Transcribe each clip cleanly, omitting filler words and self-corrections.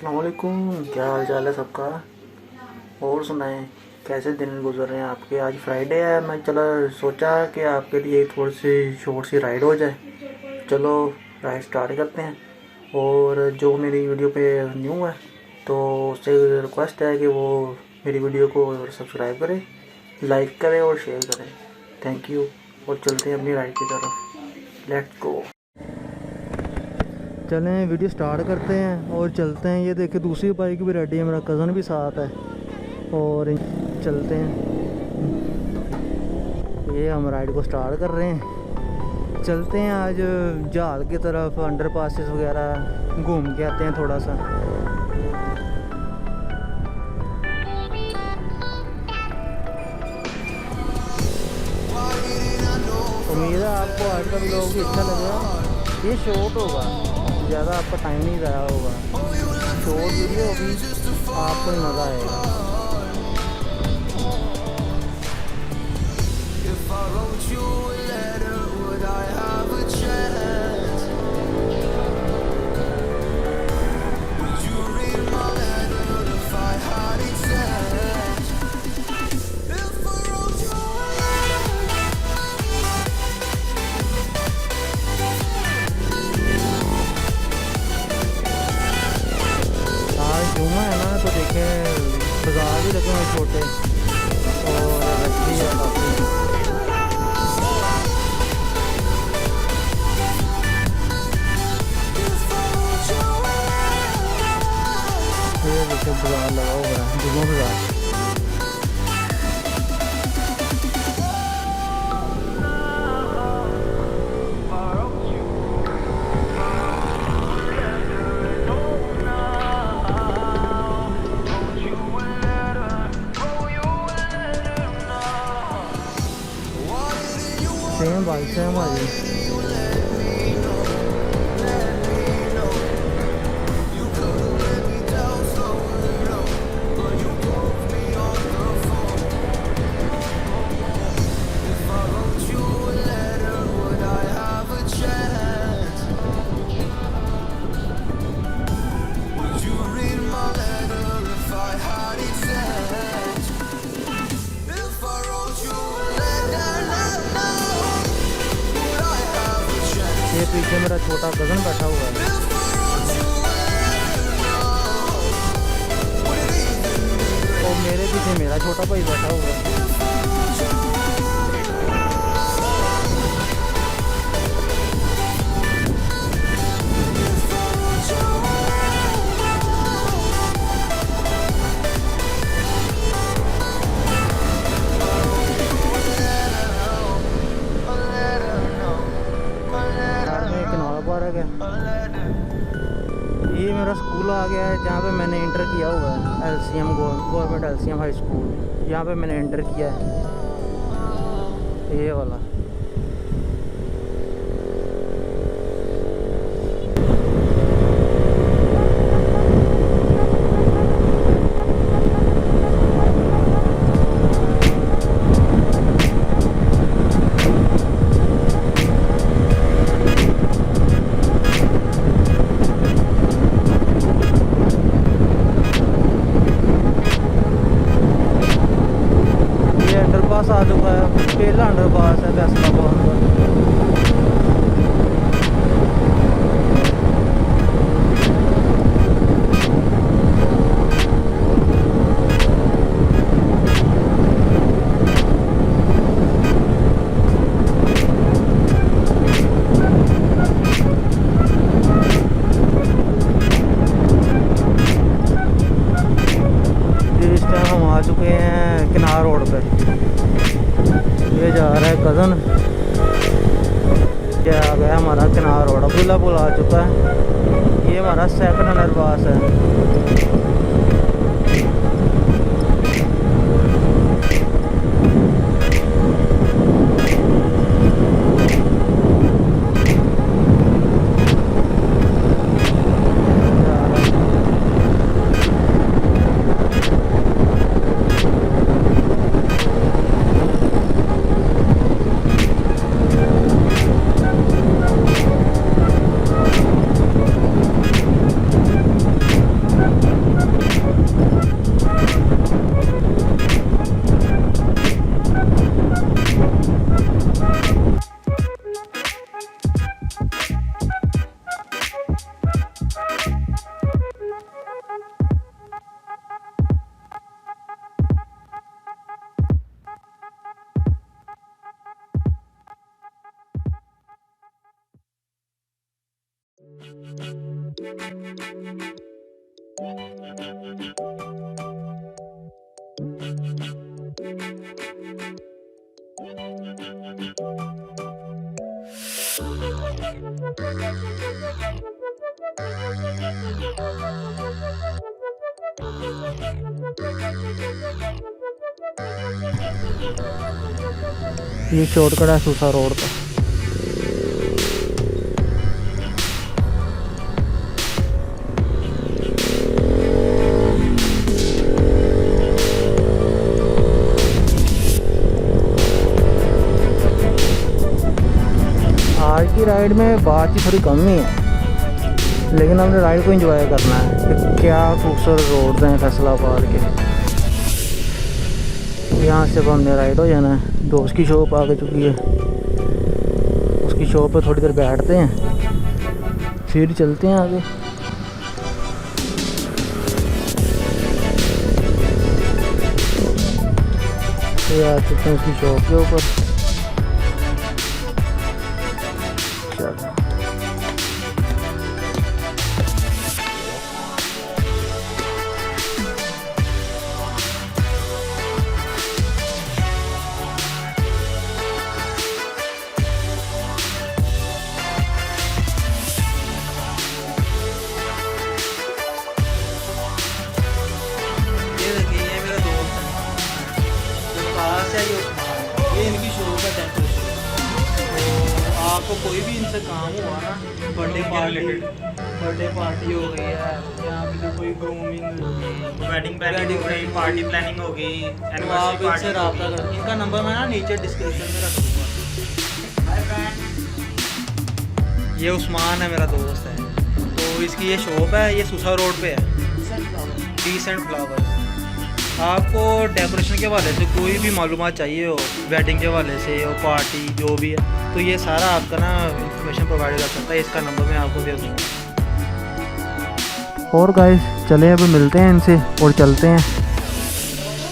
अस्सलाम वालेकुम, क्या हाल चाल है सबका। और सुनाएं कैसे दिन गुजर रहे हैं आपके। आज फ्राइडे है, मैं चलो सोचा कि आपके लिए थोड़ी सी शॉर्ट सी राइड हो जाए। चलो राइड स्टार्ट करते हैं। और जो मेरी वीडियो पे न्यू है तो उससे रिक्वेस्ट है कि वो मेरी वीडियो को सब्सक्राइब करें, लाइक करें और शेयर करें। Thank you. और चलते हैं अपनी राइड की तरफ। Let's go. चलें वीडियो स्टार्ट करते हैं और चलते हैं। ये देखिए दूसरी बाइक भी रेडी है, मेरा कज़न भी साथ है और चलते हैं। ये हम राइड को स्टार्ट कर रहे हैं। चलते हैं आज जाल की तरफ, अंडरपासेस वगैरह घूम के आते हैं थोड़ा सा। उम्मीद है आपको आज का व्लॉग भी अच्छा लगेगा। ये शॉर्ट होगा, ज़्यादा आपका टाइम नहीं ज़ाया होगा। शॉर्ट वीडियो होगी, आपको ही मज़ा आएगा। जुम्मा है ना, तो देखें बाजार भी लगे हुए छोटे और रस्सी है काफ़ी। ये देखिए बाजार लगा हुआ है, जुम्मा बाजार। सेम बाइक है हमारी। ये पीछे मेरा छोटा कज़न बैठा हुआ है। और मेरे पीछे मेरा छोटा भाई बैठा हुआ है। ये मेरा स्कूल आ गया है जहाँ पे मैंने इंटर किया हुआ है, LCM government LCM high school. यहाँ पे मैंने इंटर किया है, ये वाला। अंडरपास आ चुका है, पहला अंडरपास है फैसलाबाद का। इस टाइम हम आ चुके हैं किनार रोड पे। ये जा रहा है कज़न, क्या आ गया हमारा किनार रोड। अब्दुल्ला पुल आ चुका है। ये हमारा सेकंड अंडरपास है। ये शॉर्टकट है सूसा रोड का। आज की राइड में बात ही थोड़ी कम ही है, लेकिन हमने राइड को एंजॉय करना है कि क्या खूबसूरत रोड्स हैं फैसलाबाद के। यहाँ से अब हमने राइड हो जाना है। दोस्त की शॉप आ चुकी है, उसकी शॉप पे थोड़ी देर बैठते हैं फिर चलते हैं आगे। तो आ चुके हैं उसकी शॉप के ऊपर। चलो ये इनकी शॉप है डेकोरेशन। तो आपको कोई भी इनसे काम हुआ ना, बर्थडे पार्टी हो गई है, यहाँ पे कोई ग्रूमिंग, वेडिंग प्लानिंग हो गई, पार्टी प्लानिंग हो गई, तो आप इनसे रब्ता करें। इनका नंबर मैं ना नीचे डिस्क्रिप्शन में रख दूँगा। ये उस्मान है, मेरा दोस्त है। तो इसकी ये शॉप है, ये सूसा रोड पे है, डिसेंट फ्लावर। आपको डेकोरेशन के हवाले से कोई भी मालूमात चाहिए हो, वेडिंग के हवाले से हो, पार्टी जो भी है, तो ये सारा आपका ना इंफॉर्मेशन प्रोवाइड कर सकता है। इसका नंबर मैं आपको दे दूँगा। और गाइस चले अभी मिलते हैं इनसे और चलते हैं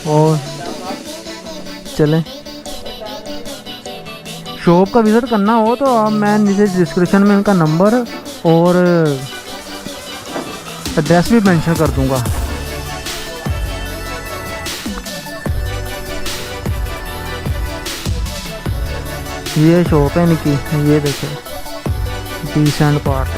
और चलें। शॉप का विज़िट करना हो तो आप मैं नीचे डिस्क्रिप्शन में इनका नंबर और एड्रेस भी मेंशन कर दूंगा। ये शॉप है इनकी, ये देखिए डिसेंट पार्ट।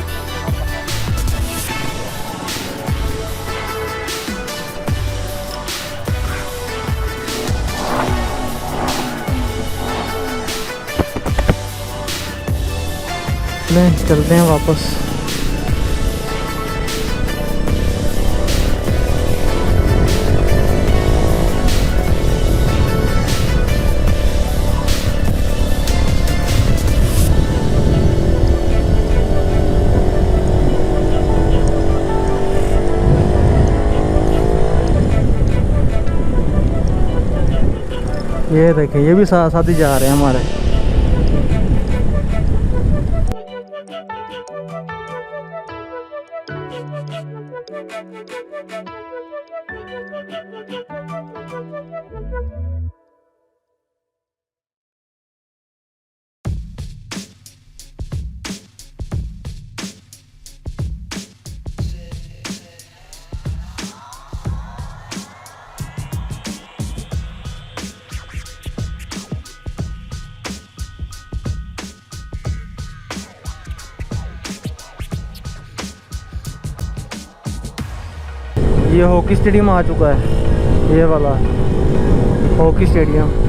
चलते हैं वापस। ये देखें, ये भी साथ साथ ही जा रहे हैं हमारे। ये हॉकी स्टेडियम आ चुका है, ये वाला हॉकी स्टेडियम।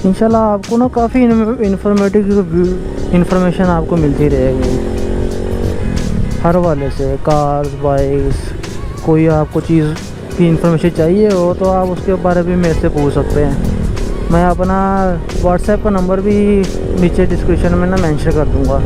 इंशाल्लाह आपको ना काफ़ी इन्फॉर्मेशन आपको मिलती रहेगी हर वाले से। कार्स, बाइक्स, कोई आपको चीज़ की इन्फॉर्मेशन चाहिए हो तो आप उसके बारे में मेरे से पूछ सकते हैं। मैं अपना व्हाट्सएप का नंबर भी नीचे डिस्क्रिप्शन में ना मेंशन कर दूँगा।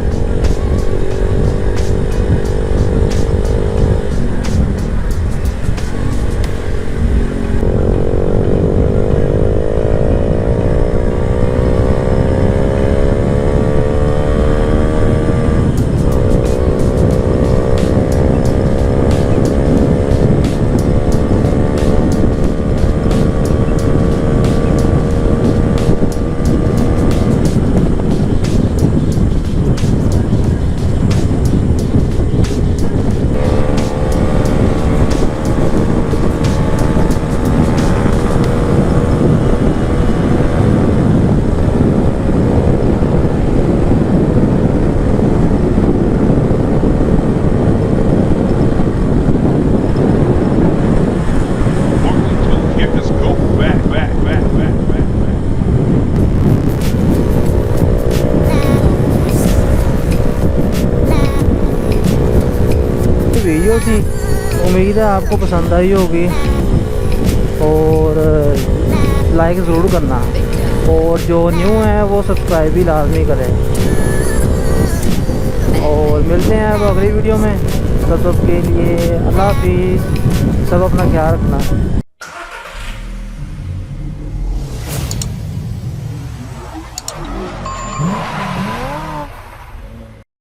वीडियो थी, उम्मीद है आपको पसंद आई होगी और लाइक ज़रूर करना और जो न्यू है वो सब्सक्राइब भी लाजमी करें। और मिलते हैं अब अगली वीडियो में, तब तक के लिए अल्लाह हाफिज़। सब अपना ख्याल रखना।